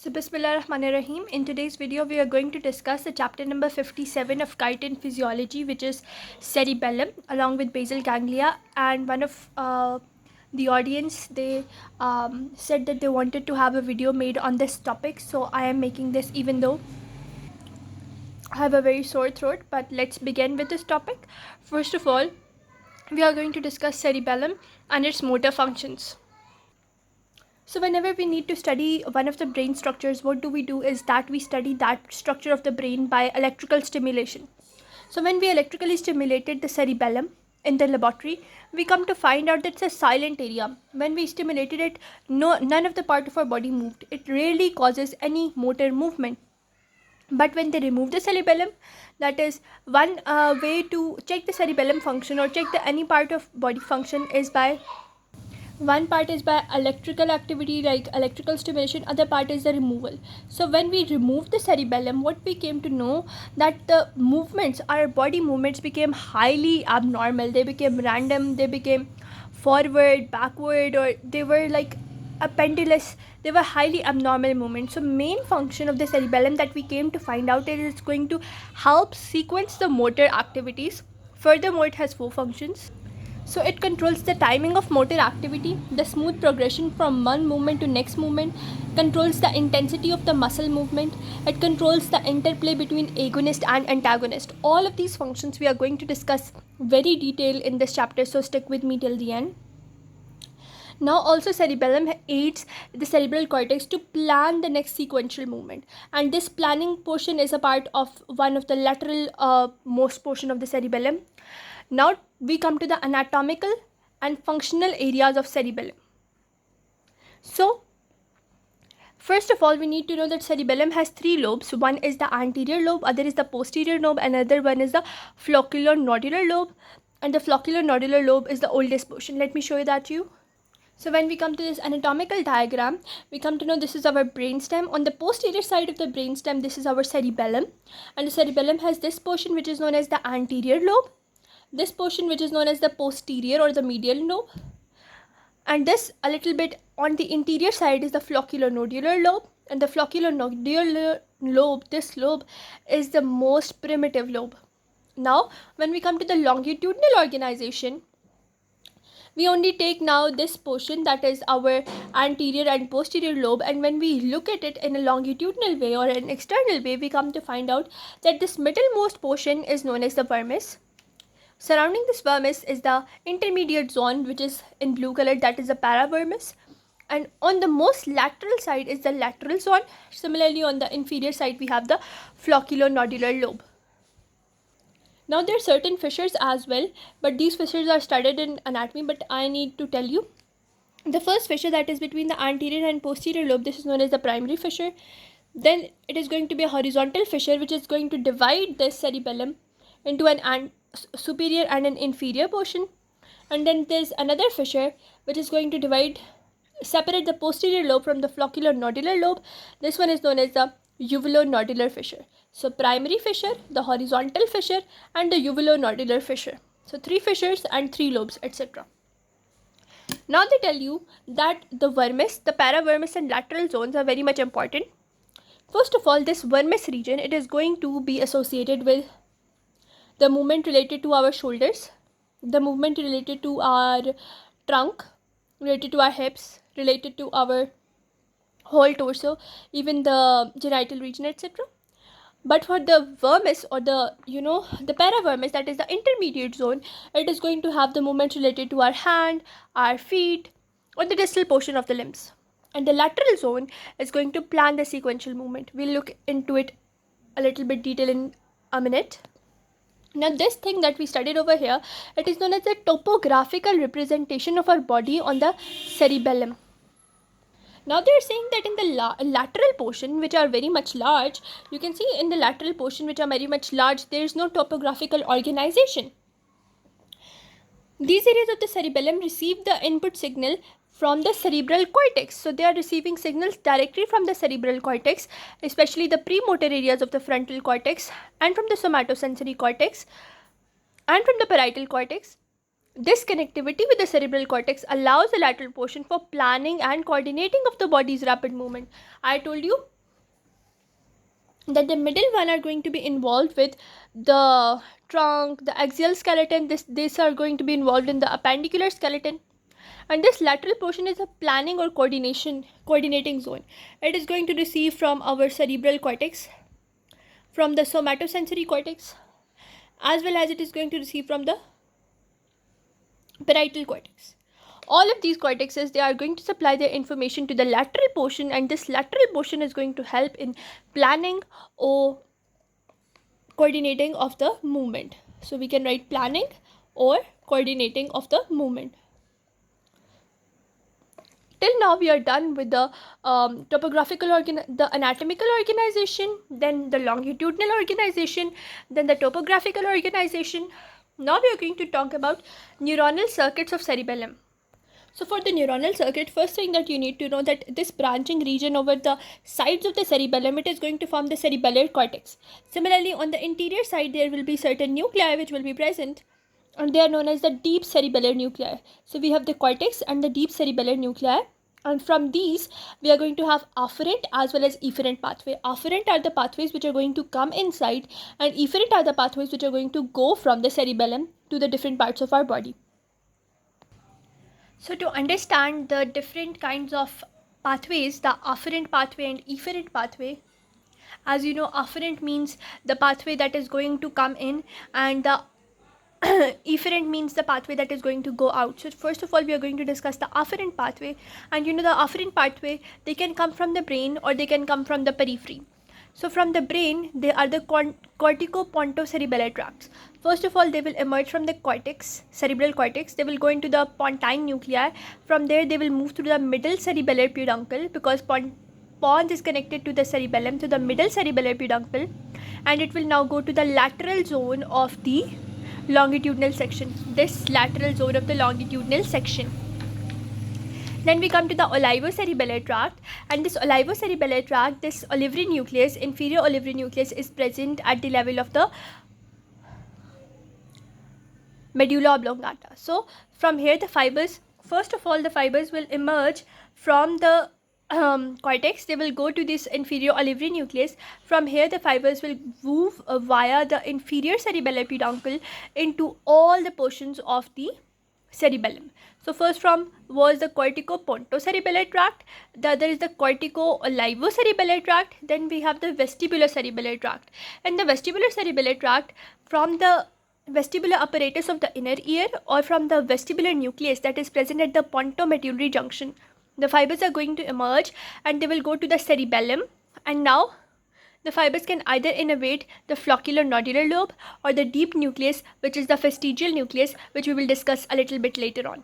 So Bismillahirrahmanirrahim. In today's video, we are going to discuss the chapter number 57 of chitin physiology, which is cerebellum, along with basal ganglia. And one of the audience, they said that they wanted to have a video made on this topic. So I am making this even though I have a very sore throat. But let's begin with this topic. First of all, we are going to discuss cerebellum and its motor functions. So whenever we need to study one of the brain structures, what do? Is that we study that structure of the brain by electrical stimulation. So when we electrically stimulated the cerebellum in the laboratory, we come to find out that it's a silent area. When we stimulated it, none of the part of our body moved. It rarely causes any motor movement. But when they remove the cerebellum, that is one way to check the cerebellum function or check the any part of body function is by one part is by electrical activity like electrical stimulation, other part is the removal. So when we remove the cerebellum, what we came to know that the movements, our body movements became highly abnormal. They became random, they became forward, backward, or they were like a pendulous. They were highly abnormal movements. So main function of the cerebellum that we came to find out is it's going to help sequence the motor activities. Furthermore, it has four functions. So it controls the timing of motor activity, the smooth progression from one movement to next movement, controls the intensity of the muscle movement, it controls the interplay between agonist and antagonist. All of these functions we are going to discuss very detailed in this chapter, so stick with me till the end. Now also cerebellum aids the cerebral cortex to plan the next sequential movement, and this planning portion is a part of one of the lateral most portion of the cerebellum. Now we come to the anatomical and functional areas of cerebellum. So first of all, we need to know that cerebellum has three lobes. One is the anterior lobe, other is the posterior lobe, another one is the flocculonodular lobe, and the flocculonodular lobe is the oldest portion. Let me show you that to you. So when we come to this anatomical diagram, we come to know this is our brainstem. On the posterior side of the brainstem, this is our cerebellum, and the cerebellum has this portion which is known as the anterior lobe, this portion which is known as the posterior or the medial lobe, and this a little bit on the interior side is the flocculonodular lobe, and the flocculonodular lobe, this lobe is the most primitive lobe. Now when we come to the longitudinal organization, we only take now this portion, that is our anterior and posterior lobe, and when we look at it in a longitudinal way or an external way, we come to find out that this middlemost portion is known as the vermis. Surrounding this vermis is the intermediate zone, which is in blue color, that is the paravermis, and on the most lateral side is the lateral zone. Similarly, on the inferior side we have the flocculonodular lobe. Now there are certain fissures as well, but these fissures are studied in anatomy, but I need to tell you the first fissure, that is between the anterior and posterior lobe, this is known as the primary fissure. Then it is going to be a horizontal fissure which is going to divide the cerebellum into an superior and an inferior portion, and then there's another fissure which is going to separate the posterior lobe from the flocculonodular lobe. This one is known as the uvulonodular fissure. So primary fissure, the horizontal fissure, and the uvulonodular fissure. So three fissures and three lobes, etc. Now they tell you that the vermis, the paravermis and lateral zones are very much important. First of all, this vermis region, it is going to be associated with the movement related to our shoulders, the movement related to our trunk, related to our hips, related to our whole torso, even the genital region, etc. But for the vermis or the paravermis, that is the intermediate zone, it is going to have the movement related to our hand, our feet, or the distal portion of the limbs. And the lateral zone is going to plan the sequential movement. We'll look into it a little bit detail in a minute. Now this thing that we studied over here, it is known as the topographical representation of our body on the cerebellum. Now they are saying that in the lateral portion, which are very much large, you can see in the lateral portion which are very much large, there is no topographical organization. These areas of the cerebellum receive the input signal from the cerebral cortex. So they are receiving signals directly from the cerebral cortex, especially the premotor areas of the frontal cortex, and from the somatosensory cortex, and from the parietal cortex. This connectivity with the cerebral cortex allows the lateral portion for planning and coordinating of the body's rapid movement. I told you that the middle one are going to be involved with the trunk, the axial skeleton. These are going to be involved in the appendicular skeleton. And this lateral portion is a planning or coordinating zone. It is going to receive from our cerebral cortex, from the somatosensory cortex, as well as it is going to receive from the parietal cortex. All of these cortexes, they are going to supply their information to the lateral portion, and this lateral portion is going to help in planning or coordinating of the movement. So we can write planning or coordinating of the movement. Till now we are done with the the anatomical organization, then the longitudinal organization, then the topographical organization. Now we are going to talk about neuronal circuits of cerebellum. So for the neuronal circuit, first thing that you need to know that this branching region over the sides of the cerebellum, it is going to form the cerebellar cortex. Similarly, on the interior side, there will be certain nuclei which will be present, and they are known as the deep cerebellar nuclei. So we have the cortex and the deep cerebellar nuclei. And from these, we are going to have afferent as well as efferent pathway. Afferent are the pathways which are going to come inside, and efferent are the pathways which are going to go from the cerebellum to the different parts of our body. So to understand the different kinds of pathways, the afferent pathway and efferent pathway, as you know, afferent means the pathway that is going to come in, and the efferent means the pathway that is going to go out. So first of all, we are going to discuss the afferent pathway, and you know, the afferent pathway, they can come from the brain or they can come from the periphery. So from the brain, they are the corticopontocerebellar tracts. First of all, they will emerge from the cortex, cerebral cortex. They will go into the pontine nuclei. From there, they will move through the middle cerebellar peduncle, because pons is connected to the cerebellum, to the middle cerebellar peduncle, and it will now go to the lateral zone of the longitudinal section. This lateral zone of the longitudinal section. Then we come to the olivocerebellar tract, and this olivocerebellar tract, this olivary nucleus, inferior olivary nucleus, is present at the level of the medulla oblongata. So from here, the fibers, first of all, the fibers will emerge from the cortex. They will go to this inferior olivary nucleus. From here, the fibers will move via the inferior cerebellar peduncle into all the portions of the cerebellum. So first from was the corticopontocerebellar tract, the other is the cortico-olivocerebellar tract, then we have the vestibulocerebellar tract. And the vestibulocerebellar tract, from the vestibular apparatus of the inner ear or from the vestibular nucleus that is present at the pontomedullary junction, the fibers are going to emerge and they will go to the cerebellum, and now the fibers can either innervate the floccular nodular lobe or the deep nucleus, which is the fastigial nucleus, which we will discuss a little bit later on.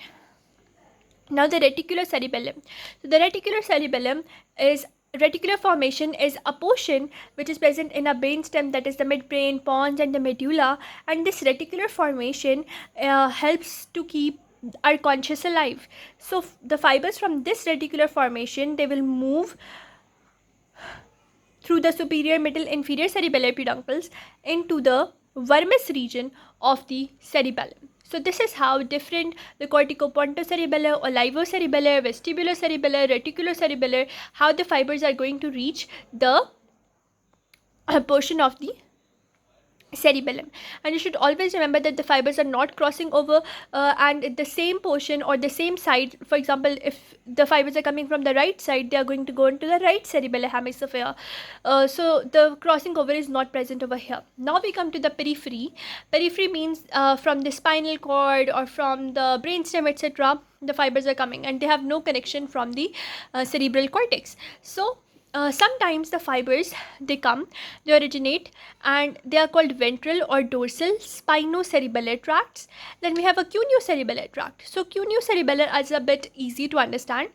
Now the reticular cerebellum. So the reticular cerebellum is, reticular formation is a portion which is present in a brainstem, that is the midbrain, pons and the medulla, and this reticular formation helps to keep our conscious alive. So the fibers from this reticular formation, they will move through the superior, middle, inferior cerebellar peduncles into the vermis region of the cerebellum. So this is how different the corticopontocerebellar, olivocerebellar, vestibulocerebellar, reticulocerebellar, how the fibers are going to reach the portion of the cerebellum. And you should always remember that the fibers are not crossing over and the same portion or the same side. For example, if the fibers are coming from the right side, they are going to go into the right cerebellar hemisphere. So the crossing over is not present over here. Now we come to the periphery. Periphery means from the spinal cord or from the brainstem, etc. the fibers are coming and they have no connection from the cerebral cortex. So sometimes the fibers, they originate, and they are called ventral or dorsal spinocerebellar tracts. Then we have a cuniocerebellar tract. So cuniocerebellar is a bit easy to understand.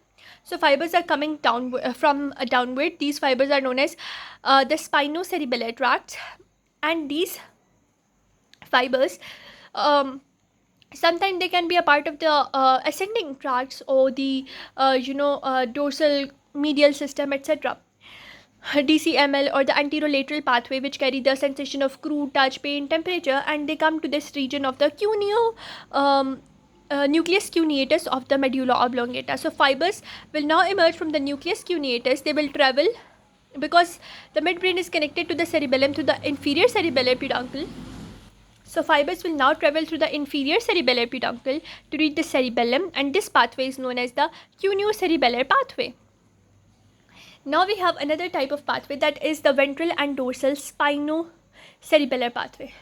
So fibers are coming down from downward. These fibers are known as the spinocerebellar tracts, and these fibers sometimes they can be a part of the ascending tracts or the dorsal medial system, etc. DCML or the anterolateral pathway, which carry the sensation of crude, touch, pain, temperature, and they come to this region of the nucleus cuneatus of the medulla oblongata. So fibers will now emerge from the nucleus cuneatus. They will travel because the midbrain is connected to the cerebellum through the inferior cerebellar peduncle. So fibers will now travel through the inferior cerebellar peduncle to reach the cerebellum, and this pathway is known as the cuneo-cerebellar pathway. Now we have another type of pathway, that is the ventral and dorsal spinocerebellar pathway.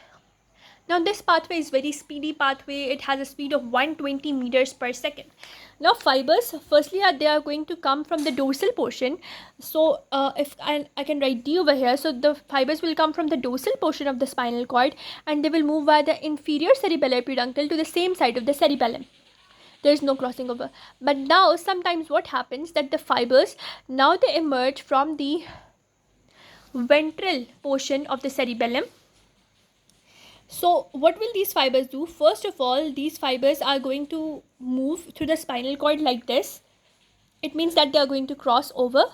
Now this pathway is very speedy pathway. It has a speed of 120 meters per second. Now fibers, firstly, they are going to come from the dorsal portion. So if I can write D over here, so the fibers will come from the dorsal portion of the spinal cord, and they will move via the inferior cerebellar peduncle to the same side of the cerebellum. There is no crossing over. But now sometimes what happens, that the fibers, now they emerge from the ventral portion of the cerebellum. So what will these fibers do? First of all, these fibers are going to move through the spinal cord like this. It means that they are going to cross over.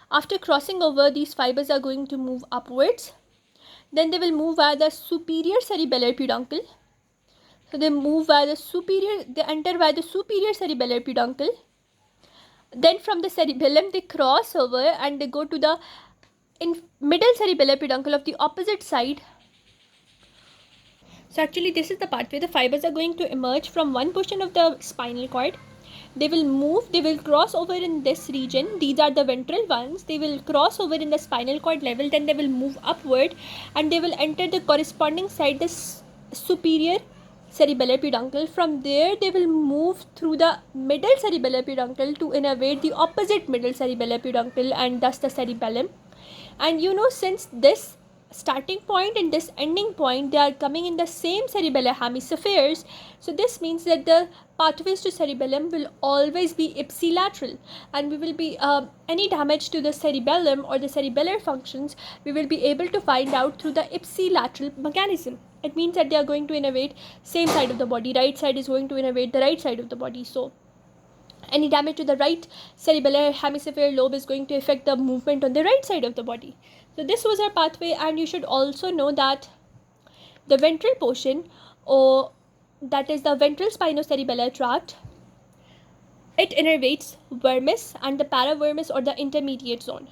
After crossing over, these fibers are going to move upwards. Then they will move via the superior cerebellar peduncle. So they move via the superior, they enter via the superior cerebellar peduncle. Then from the cerebellum, they cross over and they go to the middle cerebellar peduncle of the opposite side. So actually this is the part where the fibers are going to emerge from one portion of the spinal cord. They will move, they will cross over in this region. These are the ventral ones. They will cross over in the spinal cord level. Then they will move upward and they will enter the corresponding side, the superior cerebellar peduncle. From there they will move through the middle cerebellar peduncle to innervate the opposite middle cerebellar peduncle and thus the cerebellum. And you know, since this starting point and this ending point, they are coming in the same cerebellar hemispheres, so this means that the pathways to cerebellum will always be ipsilateral, and we will be any damage to the cerebellum or the cerebellar functions, we will be able to find out through the ipsilateral mechanism. It means that they are going to innervate same side of the body. Right side is going to innervate the right side of the body. So any damage to the right cerebellar hemisphere lobe is going to affect the movement on the right side of the body. So this was our pathway, and you should also know that the ventral portion, or that is the ventral spinocerebellar tract, it innervates vermis and the paravermis or the intermediate zone.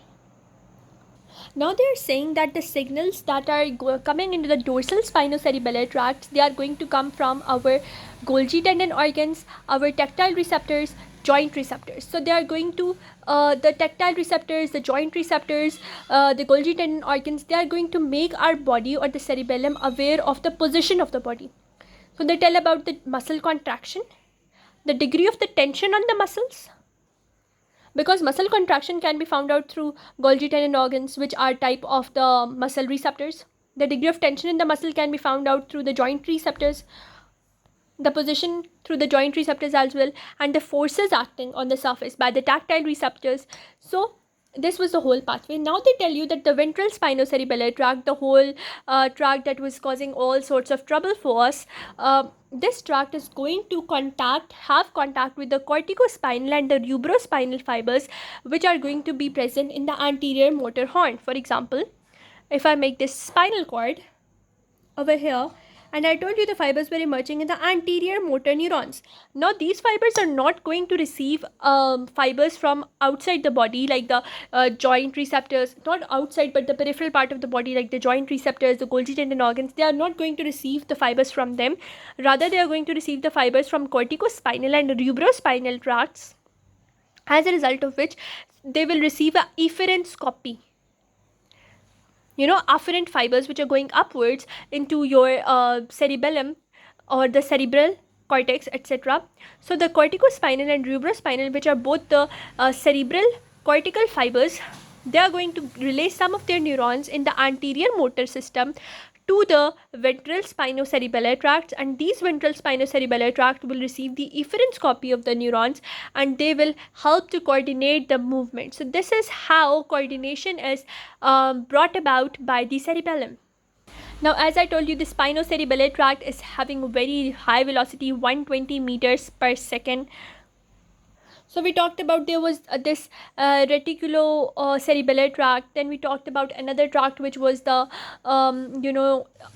Now they are saying that the signals that are coming into the dorsal spinocerebellar tract, they are going to come from our Golgi tendon organs, our tactile receptors, joint receptors. So they are going to the tactile receptors, the joint receptors, the Golgi tendon organs, they are going to make our body or the cerebellum aware of the position of the body. So they tell about the muscle contraction, the degree of the tension on the muscles, because muscle contraction can be found out through Golgi tendon organs, which are type of the muscle receptors. The degree of tension in the muscle can be found out through the joint receptors, the position through the joint receptors as well, and the forces acting on the surface by the tactile receptors. So this was the whole pathway. Now they tell you that the ventral spinocerebellar tract, the whole tract that was causing all sorts of trouble for us, this tract is going to have contact with the corticospinal and the rubrospinal fibers, which are going to be present in the anterior motor horn. For example, if I make this spinal cord over here, and I told you the fibers were emerging in the anterior motor neurons. Now these fibers are not going to receive fibers from outside the body, like the joint receptors, not outside but the peripheral part of the body, like the joint receptors, the Golgi tendon organs. They are not going to receive the fibers from them. Rather, they are going to receive the fibers from corticospinal and rubrospinal tracts, as a result of which they will receive a efferent copy. You know, afferent fibers which are going upwards into your cerebellum or the cerebral cortex, etc. So the corticospinal and rubrospinal, which are both the cerebral cortical fibers, they are going to relay some of their neurons in the anterior motor system to the ventral spinocerebellar tracts, and these ventral spinocerebellar tract will receive the efferent copy of the neurons, and they will help to coordinate the movement. So this is how coordination is brought about by the cerebellum. Now, as I told you, the spinocerebellar tract is having very high velocity, 120 meters per second. So we talked about there was this reticulocerebellar tract. Then we talked about another tract which was the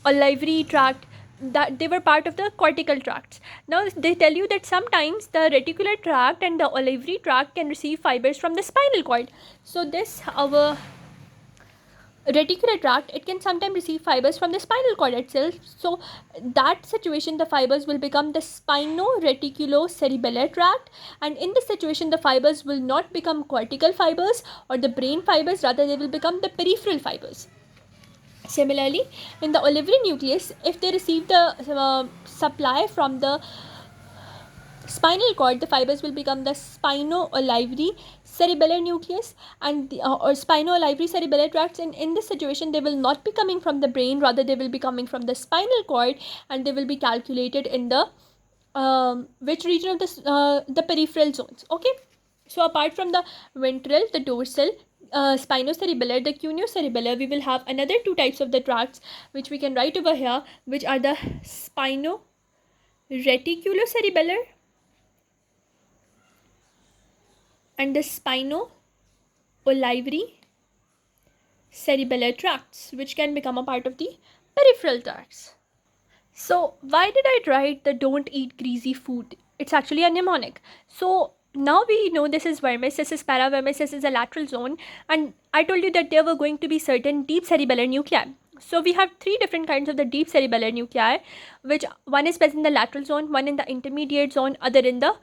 olivary tract, that they were part of the cortical tracts. Now they tell you that sometimes the reticular tract and the olivary tract can receive fibers from the spinal cord. So this our reticular tract, it can sometimes receive fibers from the spinal cord itself. So that situation, the fibers will become the spino-reticulocerebellar tract, and in this situation the fibers will not become cortical fibers or the brain fibers, rather they will become the peripheral fibers. Similarly, in the olivary nucleus, if they receive the supply from the spinal cord, the fibers will become the spino-olivary cerebellar nucleus and or spino-olivary cerebellar tracts. And in this situation, they will not be coming from the brain, rather they will be coming from the spinal cord, and they will be calculated in the which region of the peripheral zones. Okay, so apart from the ventral, the dorsal, spinocerebellar, the cuneo-cerebellar, we will have another two types of the tracts which we can write over here, which are the spino-reticulocerebellar and the spino-olivary cerebellar tracts, which can become a part of the peripheral tracts. So why did I write the don't eat greasy food? It's actually a mnemonic. So now we know this is vermis, this is paravermis, this is a lateral zone, and I told you that there were going to be certain deep cerebellar nuclei. So we have three different kinds of the deep cerebellar nuclei, which one is present in the lateral zone, one in the intermediate zone, other in the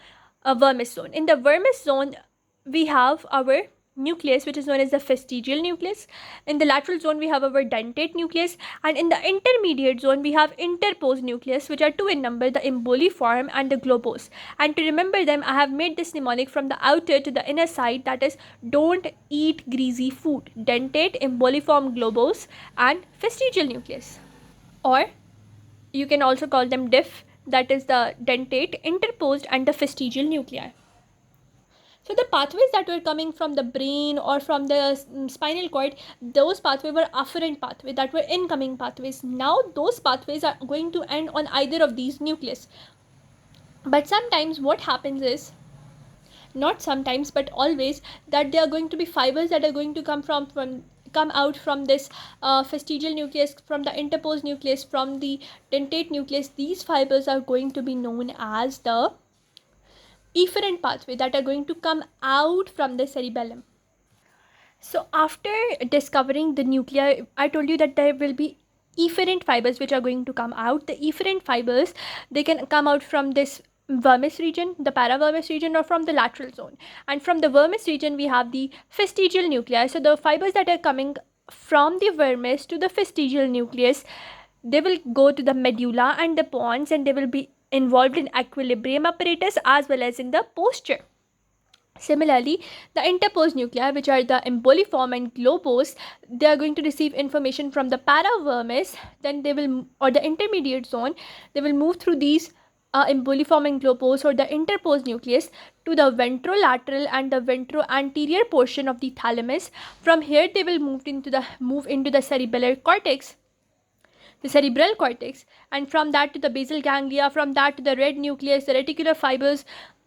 vermis zone. In the vermis zone, we have our nucleus, which is known as the vestigial nucleus. In the lateral zone, we have our dentate nucleus, and in the intermediate zone, we have interposed nucleus, which are two in number, the emboliform and the globose. And to remember them, I have made this mnemonic from the outer to the inner side, that is, don't eat greasy food: dentate, emboliform, globose, and vestigial nucleus. Or you can also call them DIF, that is the dentate, interposed, and the vestigial nuclei. So the pathways that were coming from the brain or from the spinal cord, those pathways were afferent pathways, that were incoming pathways. Now those pathways are going to end on either of these nucleus. But sometimes what happens is, not sometimes but always, that there are going to be fibers that are going to come out from this vestigial nucleus, from the interposed nucleus, from the dentate nucleus. These fibers are going to be known as the efferent pathway, that are going to come out from the cerebellum. So after discovering the nuclei, I told you that there will be efferent fibers which are going to come out. The efferent fibers, they can come out from this vermis region, the paravermis region, or from the lateral zone. And from the vermis region, we have the vestigial nuclei. So the fibers that are coming from the vermis to the vestigial nucleus, they will go to the medulla and the pons, and they will be involved in equilibrium apparatus as well as in the posture. Similarly, the interposed nuclei, which are the emboliform and globose, they are going to receive information from the paravermis, then they will, or the intermediate zone, they will move through these emboliform and globose or the interposed nucleus to the ventrolateral and the ventroanterior portion of the thalamus. From here, they will move into the cerebellar cortex, the cerebral cortex, and from that to the basal ganglia, from that to the red nucleus, the reticular fibers.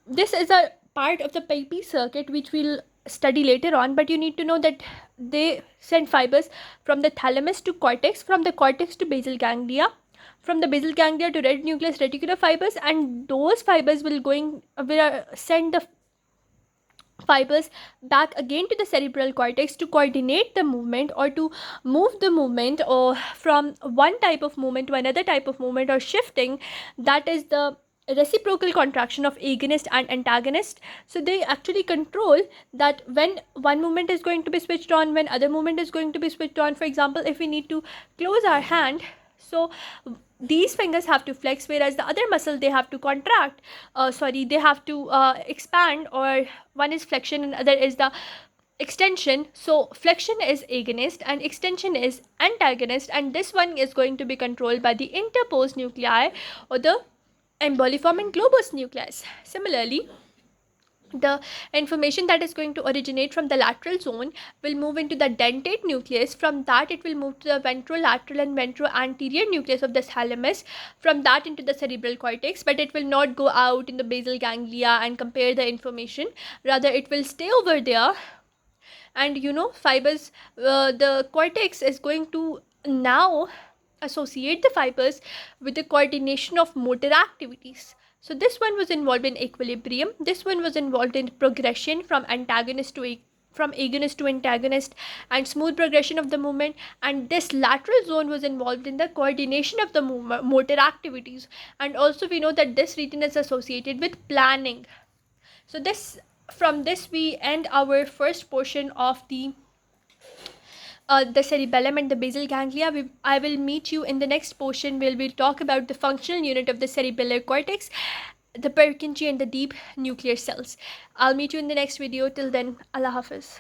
This is a part of the Peypi circuit which we'll study later on, but you need to know that they send fibers from the thalamus to cortex, from the cortex to basal ganglia, from the basal ganglia to red nucleus, reticular fibers, and those fibers will send the fibers back again to the cerebral cortex to coordinate the movement, or to move the movement, or from one type of movement to another type of movement, or shifting. That is the reciprocal contraction of agonist and antagonist. So they actually control that when one movement is going to be switched on, when other movement is going to be switched on. For example, if we need to close our hand, so these fingers have to flex, whereas the other muscle, they have to contract, they have to expand, or one is flexion and other is the extension. So flexion is agonist and extension is antagonist, and this one is going to be controlled by the interposed nuclei or the emboliform and globose nucleus. Similarly, the information that is going to originate from the lateral zone will move into the dentate nucleus. From that, it will move to the ventrolateral and ventroanterior nucleus of the thalamus. From that, into the cerebral cortex, but it will not go out in the basal ganglia and compare the information. Rather, it will stay over there. And fibers, the cortex is going to now associate the fibers with the coordination of motor activities. So this one was involved in equilibrium, this one was involved in progression from antagonist to from agonist to antagonist and smooth progression of the movement. And this lateral zone was involved in the coordination of the motor activities. And also we know that this region is associated with planning. So from this we end our first portion of the cerebellum and the basal ganglia. I will meet you in the next portion where we'll talk about the functional unit of the cerebellar cortex, the Purkinje and the deep nuclear cells. I'll meet you in the next video. Till then, Allah Hafiz.